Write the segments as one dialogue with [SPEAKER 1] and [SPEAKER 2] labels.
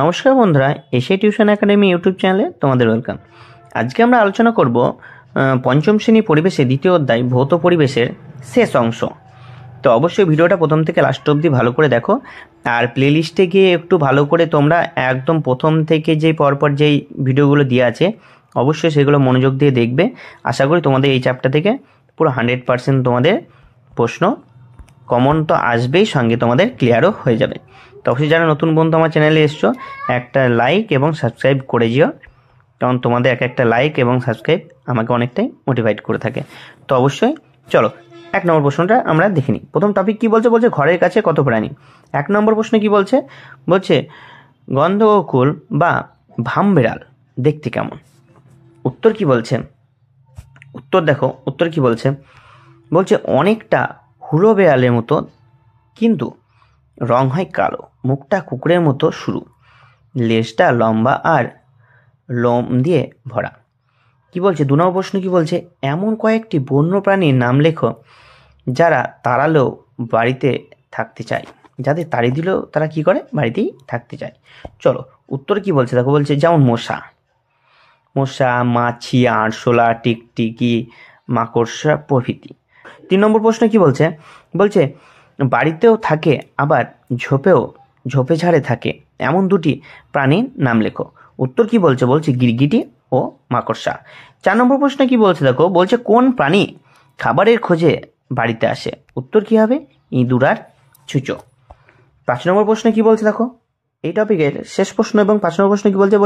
[SPEAKER 1] নমস্কার বন্ধুরা, Asia tuition academy YouTube চ্যানেলে তোমাদের ওয়েলকাম। আজকে আমরা আলোচনা করব পঞ্চম শ্রেণী পরিবেশে দ্বিতীয় অধ্যায় ভৌত পরিবেশের শেষ অংশ। তো অবশ্যই ভিডিওটা প্রথম থেকে লাস্ট অবধি ভালো করে দেখো, আর প্লেলিস্টে গিয়ে একটু ভালো করে তোমরা একদম প্রথম থেকে যেই পরপর যেই ভিডিওগুলো দেওয়া আছে অবশ্যই সেগুলো মনোযোগ দিয়ে দেখবে। আশা করি তোমাদের এই চ্যাপ্টার থেকে পুরো 100% তোমাদের প্রশ্ন কমন তো আসবেই, সঙ্গে তোমাদের ক্লিয়ারও হয়ে যাবে। তো অবশ্যই যারা নতুন বন্ধু আমার চ্যানেলে এসছো, একটা লাইক এবং সাবস্ক্রাইব করে যেও, কারণ তোমাদের একটা লাইক এবং সাবস্ক্রাইব আমাকে অনেকটাই মোটিভেট করে থাকে। তো অবশ্যই চলো 1 নম্বর প্রশ্নটা আমরা দেখে নিই। প্রথম টপিক কি বলছে, ঘরের কাছে কত প্রাণী। 1 নম্বর প্রশ্ন কি বলছে, গন্ধকুল বা ভামবিড়াল দেখতে কেমন। উত্তর কি বলছে, উত্তর দেখো উত্তর কি বলছে, অনেকটা হুড়ো বেড়ালের মতো, কিন্তু রং হয় কালো, মুখটা কুকুরের মতো সরু, লেজটা লম্বা আর লোম দিয়ে ভরা। কি বলছে 2 নম্বর প্রশ্ন কি বলছে, এমন কয়েকটি বন্য প্রাণীর নাম লেখো যারা তাড়ালেও বাড়িতে থাকতে চায়, যাদের তাড়ি দিলেও তারা কি করে, বাড়িতেই থাকতে চায়। চলো উত্তর কি বলছে দেখো, যেমন মশা, মাছি, আরশোলা, টিকটিকি, মাকড়সা প্রভৃতি। 3 নম্বর প্রশ্ন কি বলছে, বাড়িতেও থাকে আবার ঝোপে ঝাড়ে থাকে এমন 2টি প্রাণীর নাম লেখো। উত্তর কি বলছে, গিরগিটি ও মাকড়সা। 4 নম্বর প্রশ্ন কি বলছে দেখো, কোন প্রাণী খাবারের খোঁজে বাড়িতে আসে। উত্তর কি হবে, ইঁদুর আর ছুঁচো। 5 নম্বর প্রশ্ন কি বলছে দেখো, এই টপিকের শেষ প্রশ্ন এবং 5 নম্বর প্রশ্ন কি বলছে,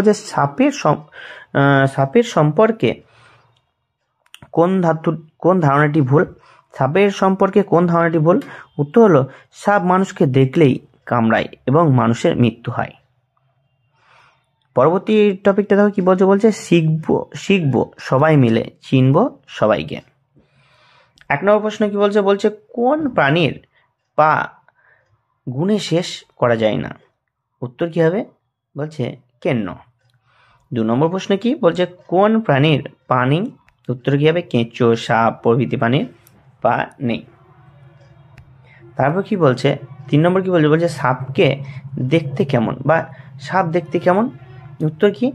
[SPEAKER 1] সাপের সম্পর্কে কোন ধারণাটি ভুল। সাপের সম্পর্কে কোন ধারণাটি ভুল। উত্তর হলো, সাপ মানুষকে দেখলেই কামড়ায় এবং মানুষের মৃত্যু হয়। পরবর্তী টপিকটা দেখো কি বলছে, শিখবো সবাই মিলে, চিনবো সবাইকে। 1 নম্বর প্রশ্ন কি বলছে, কোন প্রাণীর পা গুণে শেষ করা যায় না। উত্তর কি হবে, কেন্ন। 2 নম্বর প্রশ্ন কি কোন প্রাণীর পা নেই। উত্তর কি হবে, কেঁচো, সাপ প্রভৃতি প্রাণীর পা নেই। তারপর কি 3 নম্বর কি বলছে, সাপকে দেখতে কেমন বা সাপ দেখতে কেমন। উত্তর কি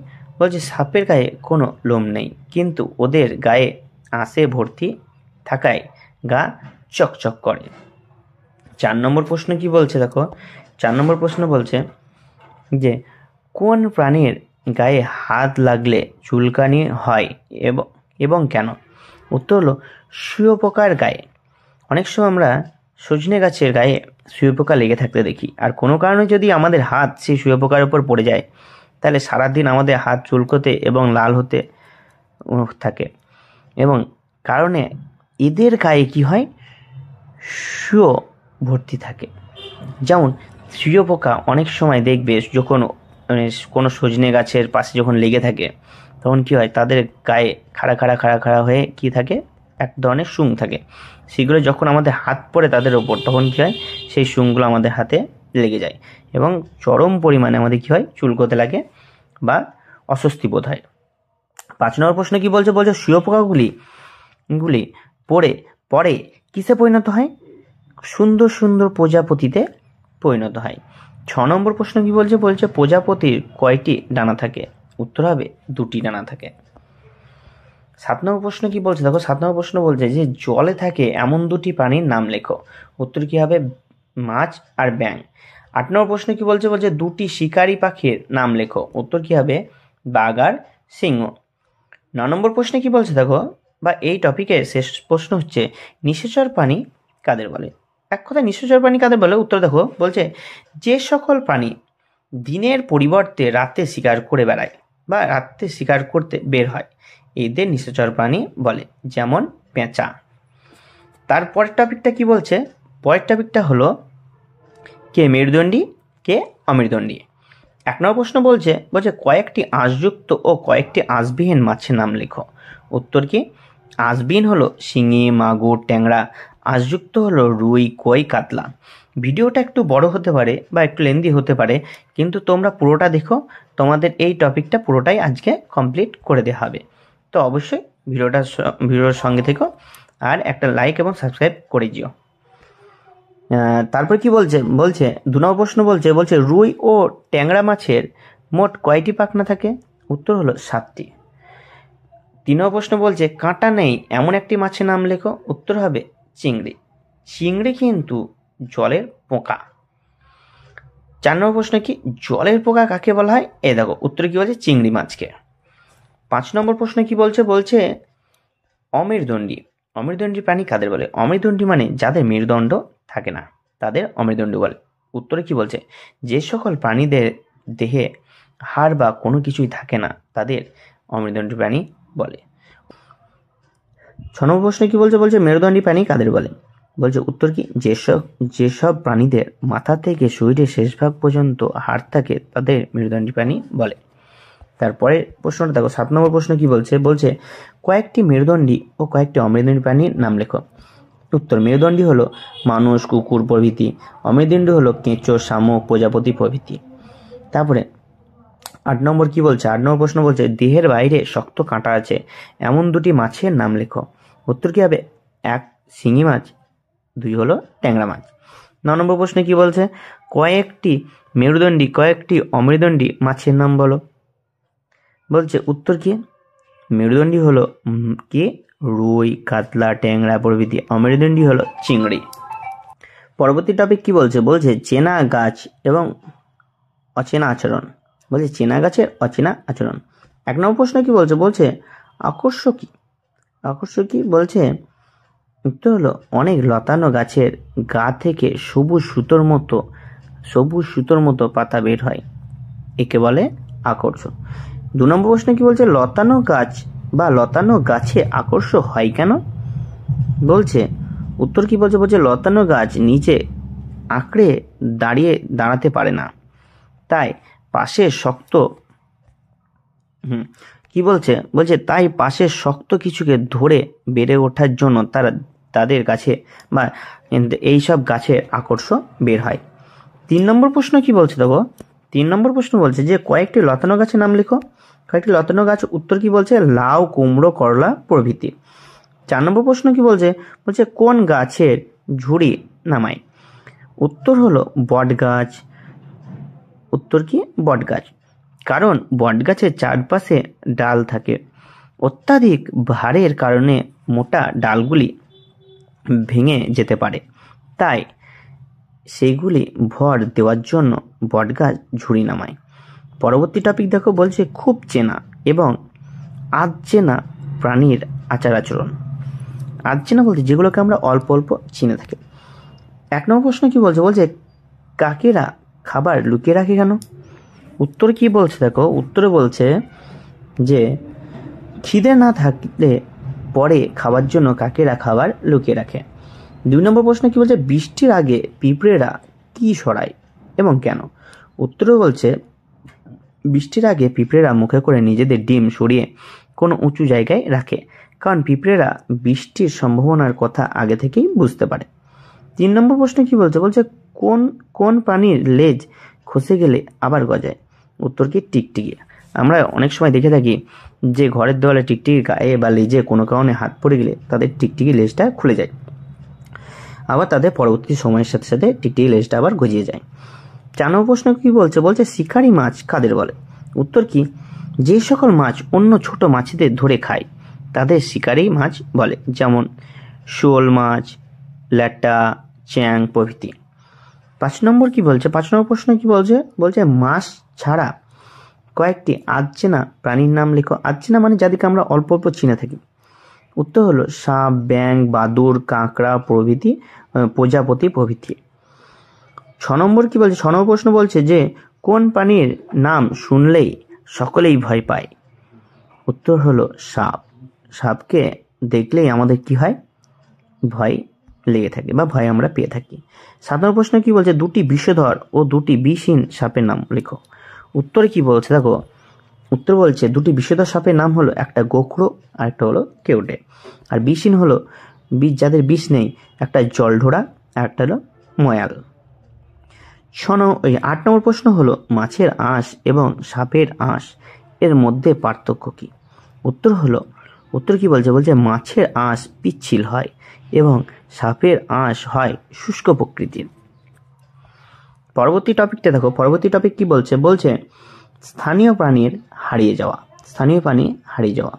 [SPEAKER 1] সাপের গায়ে কোনো লোম নেই, কিন্তু ওদের গায়ে আঁশে ভর্তি থাকায় গা চকচক করে। 4 নম্বর প্রশ্ন কি দেখো, 4 নম্বর প্রশ্ন কোন প্রাণীর গায়ে হাত লাগলে চুলকানি হয় এবং কেন। উত্তর হলো, শুঁয়োপোকার গায়ে। অনেক সময় আমরা সজনে গাছের গায়ে শুঁয়োপোকা লেগে থাকতে দেখি, আর কোনো কারণে যদি আমাদের হাত সেই শুঁয়োপোকার উপর পড়ে যায়, তাহলে সারাদিন আমাদের হাত চুলকোতে এবং লাল হতে থাকে, এবং কারণে এদের গায়ে কি হয়, শুঁয়ো ভর্তি থাকে। যেমন শুঁয়োপোকা অনেক সময় দেখবে যখন কোনো সজনে গাছের পাশে যখন লেগে থাকে, তখন কি হয়, তাদের গায়ে খাড়া হয়ে কি থাকে, এক ধরনের শুং থাকে। সেগুলো যখন আমাদের হাত পড়ে তাদের ওপর, তখন কি হয়, সেই শুংগুলো আমাদের হাতে লেগে যায় এবং চরম পরিমাণে আমাদের কি হয়, চুলকোতে লাগে বা অস্বস্তি বোধ হয়। 5 নম্বর প্রশ্ন কি বলছে, শুঁয়োপোকাগুলি পরে কিসে পরিণত হয়। সুন্দর সুন্দর প্রজাপতিতে পরিণত হয়। 6 নম্বর প্রশ্ন কি বলছে, প্রজাপতির কয়টি ডানা থাকে। উত্তর হবে 2টি ডানা থাকে। 7 নম্বর প্রশ্ন কি দেখো, 7 নম্বর প্রশ্ন যে জলে থাকে এমন 2টি প্রাণীর নাম লেখো। উত্তর কি হবে, মাছ আর ব্যাঙ। 8 নম্বর প্রশ্ন কি বলছে, 2টি শিকারী পাখির নাম লেখো। উত্তর কি হবে, বাঘ আর সিংহ। 9 নম্বর প্রশ্ন কি দেখো, বা এই টপিকের শেষ প্রশ্ন হচ্ছে, নিশাচর প্রাণী কাদের বলে। এক কথায় নিশাচর প্রাণী কাদের বলে। উত্তর দেখো, যে সকল প্রাণী দিনের পরিবর্তে রাতে শিকার করে বেড়ায় বা রাতে শিকার করতে বের হয়, এদের নিশাচর প্রাণী বলে, যেমন পেঁচা। তারপরের টপিকটা কি পরের টপিকটা হলো, কে মেরুদণ্ডী কে অমেরুদণ্ডী। 1 নম্বর প্রশ্ন বলছে কয়েকটি আঁশযুক্ত ও কয়েকটি আঁশবিহীন মাছের নাম লেখো। উত্তর কি, আঁশবিহীন হলো শিঙি, মাগুর, ট্যাংরা, আঁশযুক্ত হলো রুই, কই, কাতলা। ভিডিওটা একটু বড় হতে পারে বা একটু লেন্দি হতে পারে, কিন্তু তোমরা পুরোটা দেখো, তোমাদের এই টপিকটা পুরোটাই আজকে কমপ্লিট করে দেওয়া হবে। তো অবশ্যই ভিডিওর সঙ্গে থেকো আর একটা লাইক এবং সাবস্ক্রাইব করে দিও। তারপর কি বলছে, 2 নম্বর প্রশ্ন বলছে রুই ও ট্যাংরা মাছের মোট কয়টি পাখনা থাকে? উত্তর হলো 7টি। 3 নম্বর প্রশ্ন বলছে কাঁটা নেই এমন একটি মাছের নাম লেখো। উত্তর হবে চিংড়ি। চিংড়ি কিন্তু জলের পোকা। 4 নম্বর প্রশ্ন কি, জলের পোকা কাকে বলা হয়? দেখো উত্তর কি বলছে, চিংড়ি মাছকে। 5 নম্বর প্রশ্ন কি বলছে অমেরুদণ্ডী। অমেরুদণ্ডী প্রাণী কাদের বলে? অমেরুদণ্ডী মানে যাদের মেরুদণ্ড থাকে না, তাদের অমেরুদণ্ডী বলে। উত্তরে কি বলছে, যে সকল প্রাণীদের দেহে হাড় বা কোনো কিছুই থাকে না তাদের অমেরুদণ্ডী প্রাণী বলে। 6 নম্বর প্রশ্ন কি বলছে মেরুদণ্ডী প্রাণী কাদের বলে? বলছে উত্তর কি, যেসব প্রাণীদের মাথা থেকে শরীরের শেষ ভাগ পর্যন্ত হাড় থাকে তাদের মেরুদণ্ডী প্রাণী বলে। তারপরে প্রশ্নটা দেখো, 7 নম্বর প্রশ্ন কি বলছে কয়েকটি মেরুদণ্ডী ও কয়েকটি অমেরুদণ্ডী প্রাণীর নাম লেখো। উত্তর, মেরুদণ্ডী হলো মানুষ, কুকুর প্রভৃতি। অমেরুদণ্ডী হলো কেঁচো, শামুক, প্রজাপতি প্রভৃতি। তারপরে 8 নম্বর কি বলছে, 8 নম্বর প্রশ্ন বলছে দেহের বাইরে শক্ত কাঁটা আছে এমন 2টি মাছের নাম লেখো। উত্তর কি হবে, 1 শিঙি মাছ, 2 হলো ট্যাংরা মাছ। 9 নম্বর প্রশ্নে কি বলছে কয়েকটি মেরুদণ্ডী কয়েকটি অমেরুদণ্ডী মাছের নাম বলো। বলছে উত্তর কি, মেরুদণ্ডী হলো কি রুই, কাতলা, ট্যাংরা প্রভৃতি। অমেরুদণ্ডী হলো চিংড়ি। পরবর্তী টপিক কি বলছে চেনা গাছ এবং অচেনা আচরণ। বলছে চেনা গাছের অচেনা আচরণ। 1 নম্বর প্রশ্ন কি বলছে আকর্ষকী। আকর্ষকী বলছে উত্তর হলো অনেক লতানো গাছের গা থেকে সবুজ সুতোর মতো পাতা বের হয়, একে বলে আকর্ষক। 2 নম্বর প্রশ্ন কি বলছে লতানো গাছ বা লতানো গাছে আকর্ষ হয় কেন? বলছে উত্তর কি বলছে লতানো গাছ নিচে আঁকড়ে দাঁড়াতে পারে না, তাই পাশের শক্ত তাই পাশের শক্ত কিছুকে ধরে বেড়ে ওঠার জন্য তাদের গাছে বা এইসব গাছের আকর্ষ বের হয়। 3 নম্বর প্রশ্ন কি বলছে দেখো, 3 নম্বর প্রশ্ন বলছে যে কয়েকটি লতানো গাছের নাম লেখো। কয়েকটি লতানো গাছ। উত্তর কি বলছে লাউ, কুমড়ো, করলা প্রভৃতি। 4 নম্বর প্রশ্ন কি বলছে কোন গাছের ঝুড়ি নামায়। উত্তর হলো বট গাছ। উত্তর কি বট গাছ, কারণ বট গাছের চারপাশে ডাল থাকে, অত্যাধিক ভারের কারণে মোটা ডালগুলি ভেঙে যেতে পারে, তাই সেইগুলি ভর দেওয়ার জন্য বট গাছ ঝুড়ি নামায়। পরবর্তী টপিক দেখো, বলছে খুব চেনা এবং আধচেনা প্রাণীর আচার আচরণ। আধচেনা বলতে যেগুলোকে আমরা অল্প অল্প চিনে থাকি। 1 নম্বর প্রশ্ন কি বলছে কাকেরা খাবার লুকিয়ে রাখে কেন? উত্তর কি বলছে দেখো, উত্তরে বলছে যে খিদে না থাকলে পরে খাবার জন্য কাকেরা খাবার লুকিয়ে রাখে। 2 নম্বর প্রশ্ন কি বলছে বৃষ্টির আগে পিঁপড়েরা কি সরায় এবং কেন? উত্তরে বলছে বৃষ্টির আগে পিঁপড়েরা মুখে করে নিজেদের ডিম সরিয়ে কোনো উঁচু জায়গায় রাখে, কারণ পিঁপড়েরা বৃষ্টির সম্ভাবনার কথা আগে থেকেই বুঝতে পারে। 3 নম্বর প্রশ্ন কি বলছে কোন প্রাণীর লেজ খসে গেলে আবার গজায়। উত্তর কি টিকটিকি। আমরা অনেক সময় দেখে থাকি যে ঘরের দেওয়ালে টিকটিকি গায়ে বা লেজে কোনো কারণে হাত পড়ে গেলে তাদের টিকটিকি লেজটা খুলে যায়, আবার তাদের পরবর্তী সময়ের সাথে সাথে টিকটিকি লেজটা আবার গজিয়ে যায়। 4 নম্বর প্রশ্ন কি বলছে শিকারি মাছ কাদের বলে। উত্তর কি, যে সকল মাছ অন্য ছোট মাছেদের ধরে খায় তাদের শিকারি মাছ বলে, যেমন শোল মাছ, ল্যাটা, চ্যাং প্রভৃতি। 5 নম্বর প্রশ্ন কি বলছে মাছ ছাড়া কয়েকটি আধচেনা প্রাণীর নাম লেখো। আধচেনা মানে যাদেরকে আমরা অল্প অল্প চিনে থাকি। উত্তর হলো সাপ, ব্যাঙ, বাদুড়, কাঁকড়া প্রভৃতি, প্রজাপতি প্রভৃতি। 6 নম্বর প্রশ্ন বলছে যে কোন প্রাণীর নাম শুনলেই সকলেই ভয় পায়। উত্তর হলো সাপ। সাপকে দেখলেই আমাদের কি হয়, ভয় লেগে থাকে বা ভয় আমরা পেয়ে থাকি। 7 নম্বর প্রশ্ন কি বলছে 2টি বিষধর ও 2টি বিষহীন সাপের নাম লেখো। উত্তরে কি বলছে দেখো, উত্তর বলছে 2টি বিষধর সাপের নাম হলো একটা গোখরো আর একটা হলো কেউটে। আর বিষহীন হলো যাদের বিষ নেই, একটা জলঢোড়া আর একটা হলো ময়াল। 8 নম্বর প্রশ্ন হলো মাছের আঁশ এবং সাপের আঁশ এর মধ্যে পার্থক্য কি। উত্তর কি বলছে মাছের আঁশ পিচ্ছিল হয় এবং সাপের আঁশ হয় শুষ্ক প্রকৃতির। পরবর্তী টপিকটা দেখো, পরবর্তী টপিক কি বলছে, বলছে স্থানীয় প্রাণীর হারিয়ে যাওয়া। স্থানীয় প্রাণী হারিয়ে যাওয়া।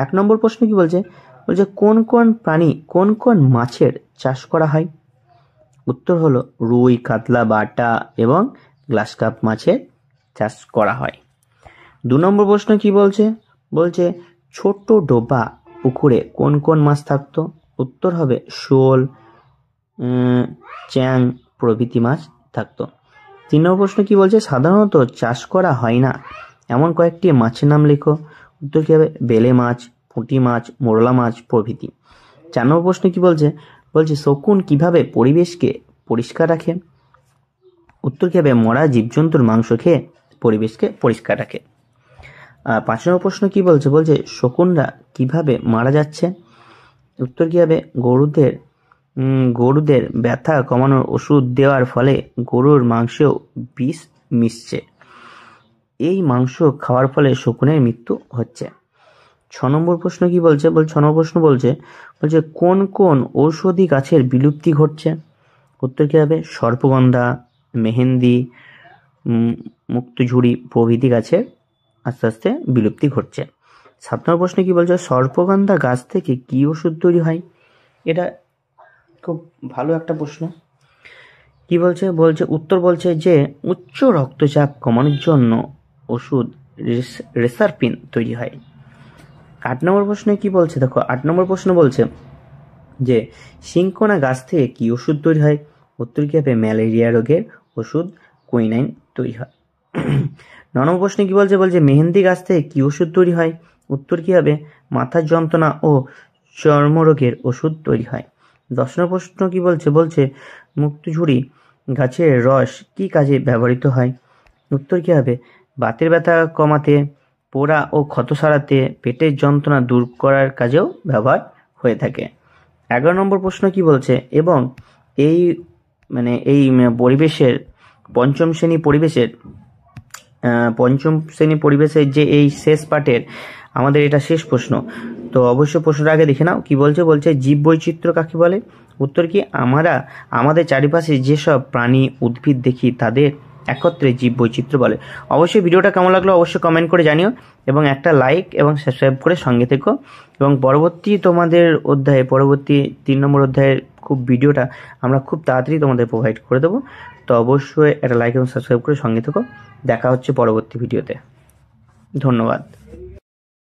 [SPEAKER 1] 1 নম্বর প্রশ্ন কি বলছে, বলছে কোন কোন প্রাণী, কোন কোন মাছের চাষ করা হয়? উত্তর হলো রুই, কাতলা, বাটা এবং গ্লাস কাপ মাছের চাষ করা হয়। 2 নম্বর প্রশ্ন কি বলছে, বলছে ছোট ডোবা পুকুরে কোন কোন মাছ থাকতো? উত্তর হবে শোল, চ্যাং প্রভৃতি মাছ থাকতো। 3 নম্বর প্রশ্ন কি বলছে, সাধারণত চাষ করা হয় না এমন কয়েকটি মাছের নাম লেখো। উত্তর কি হবে বেলে মাছ, পুঁটি মাছ, মোরলা মাছ প্রভৃতি। 4 নম্বর প্রশ্ন কি বলছে, বলছে শকুন কিভাবে পরিবেশকে পরিষ্কার রাখে? উত্তর কি হবে মরা জীবজন্তুর মাংস খেয়ে পরিবেশকে পরিষ্কার রাখে। 5 নম্বর প্রশ্ন কি বলছে, বলছে শকুনরা কিভাবে মারা যাচ্ছে? উত্তর কি হবে গরুদের ব্যথা কমানোর ওষুধ দেওয়ার ফলে গরুর মাংসেও বিষ মিশছে, এই মাংস খাওয়ার ফলে শকুনের মৃত্যু হচ্ছে। 6 নম্বর প্রশ্ন কি বলছে, 6 নম্বর প্রশ্ন বলছে কোন কোন ঔষধি গাছের বিলুপ্তি ঘটছে? উত্তর কি হবে সর্পগন্ধা, মেহেন্দি, মুক্তঝুরি প্রভৃতি গাছের আস্তে আস্তে বিলুপ্তি ঘটছে। 7 নম্বর প্রশ্ন কি বলছে, সর্পগন্ধা গাছ থেকে কি ওষুধ তৈরি হয়? এটা খুব ভালো একটা প্রশ্ন। কি বলছে, বলছে উত্তর বলছে যে উচ্চ রক্তচাপ কমানোর জন্য ওষুধ রেসারপিন তৈরি হয়। 8 নম্বর প্রশ্নে কি বলছে, দেখো 8 নম্বর প্রশ্ন বলছে যে সিংকোনা গাছ থেকে কি ওষুধ তৈরি হয়? উত্তর কি হবে ম্যালেরিয়া রোগের ওষুধ কুইনাইন তৈরি হয়। 9 নম্বর প্রশ্নে কি বলছে, বলছে মেহেন্দি গাছ থেকে কি ওষুধ তৈরি হয়? উত্তর কি হবে মাথার যন্ত্রণা ও চর্মরোগের ওষুধ তৈরি হয়। 10 নম্বর প্রশ্ন কি বলছে, বলছে মুক্তঝুরি গাছের রস কি কাজে ব্যবহৃত হয়? উত্তর কি হবে বাতের ব্যথা কমাতে, পোড়া ও ক্ষত সারাতে, পেটের যন্ত্রণা দূর করার কাজেও ব্যবহার হয়ে থাকে। 11 নম্বর প্রশ্ন কি বলছে, এবং এই পরিবেশের পঞ্চম শ্রেণী পরিবেশের যে এই শেষ পাঠের আমাদের এটা শেষ প্রশ্ন, তো অবশ্যই প্রশ্নটা আগে দেখে নাও। কি বলছে, বলছে জীব বৈচিত্র্য কাকে বলে? উত্তর কি আমরা আমাদের চারিপাশে যেসব প্রাণী উদ্ভিদ দেখি তাদের একত্রে জীব বৈচিত্র্য বলে। অবশ্যই ভিডিওটা কেমন লাগলো অবশ্যই কমেন্ট করে জানিও এবং একটা লাইক এবং সাবস্ক্রাইব করে সঙ্গে থেকো। এবং পরবর্তী তোমাদের অধ্যায়ে, পরবর্তী 3 নম্বর অধ্যায়ের ভিডিওটা আমরা খুব তাড়াতাড়ি তোমাদের প্রোভাইড করে দেবো। তো অবশ্যই একটা লাইক এবং সাবস্ক্রাইব করে সঙ্গে থেকো। দেখা হচ্ছে পরবর্তী ভিডিওতে। ধন্যবাদ।